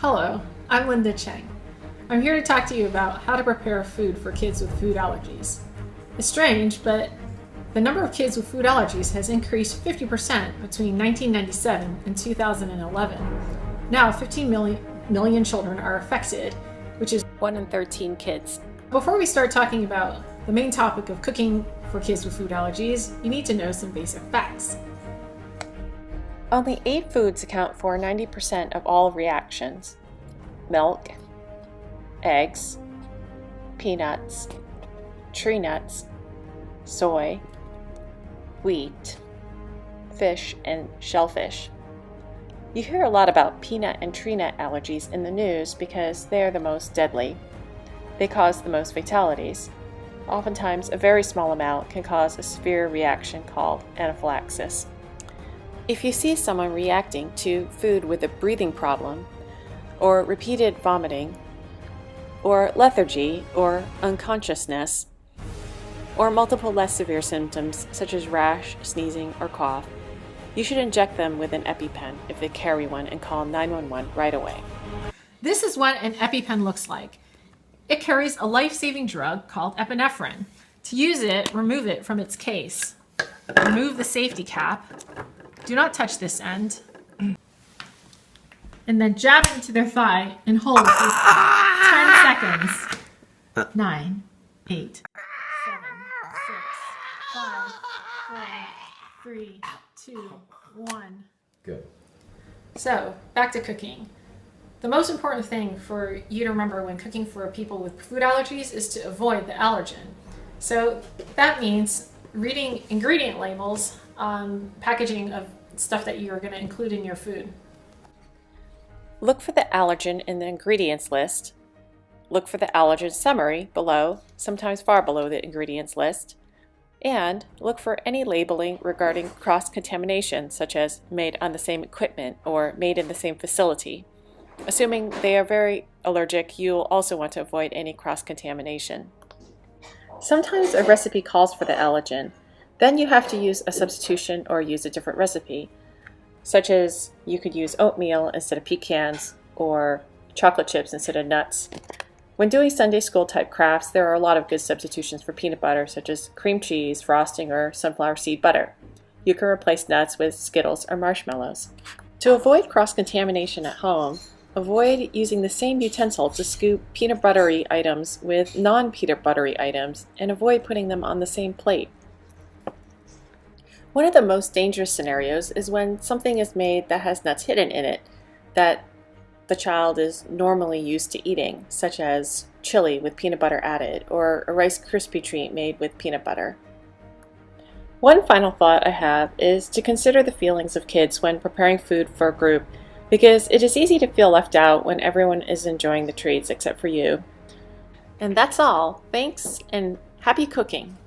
Hello, I'm Linda Cheng. I'm here to talk to you about how to prepare food for kids with food allergies. It's strange, but the number of kids with food allergies has increased 50% between 1997 and 2011. Now 15 million children are affected, which is 1 in 13 kids. Before we start talking about the main topic of cooking for kids with food allergies, you need to know some basic facts. Only 8 foods account for 90% of all reactions: milk, eggs, peanuts, tree nuts, soy, wheat, fish, and shellfish. You hear a lot about peanut and tree nut allergies in the news because they are the most deadly. They cause the most fatalities. Oftentimes, a very small amount can cause a severe reaction called anaphylaxis. If you see someone reacting to food with a breathing problem, or repeated vomiting, or lethargy, or unconsciousness, or multiple less severe symptoms such as rash, sneezing, or cough, you should inject them with an EpiPen if they carry one and call 911 right away. This is what an EpiPen looks like. It carries a life-saving drug called epinephrine. To use it, remove it from its case. Remove the safety cap. Do not touch this end. And then jab it into their thigh and hold for 10 seconds. 9, 8, 7, 6, 5, 4, 3, 2, 1. Good. So, back to cooking. The most important thing for you to remember when cooking for people with food allergies is to avoid the allergen. So that means reading ingredient labels on packaging of stuff that you're going to include in your food. Look for the allergen in the ingredients list. Look for the allergen summary below, sometimes far below the ingredients list. And look for any labeling regarding cross-contamination, such as made on the same equipment or made in the same facility. Assuming they are very allergic, you'll also want to avoid any cross-contamination. Sometimes a recipe calls for the allergen. Then you have to use a substitution or use a different recipe, such as you could use oatmeal instead of pecans or chocolate chips instead of nuts. When doing Sunday school type crafts, there are a lot of good substitutions for peanut butter, such as cream cheese, frosting, or sunflower seed butter. You can replace nuts with Skittles or marshmallows. To avoid cross-contamination at home, avoid using the same utensil to scoop peanut buttery items with non-peanut buttery items, and avoid putting them on the same plate. One of the most dangerous scenarios is when something is made that has nuts hidden in it that the child is normally used to eating, such as chili with peanut butter added, or a Rice Krispie treat made with peanut butter. One final thought I have is to consider the feelings of kids when preparing food for a group, because it is easy to feel left out when everyone is enjoying the treats except for you. And that's all. Thanks and happy cooking!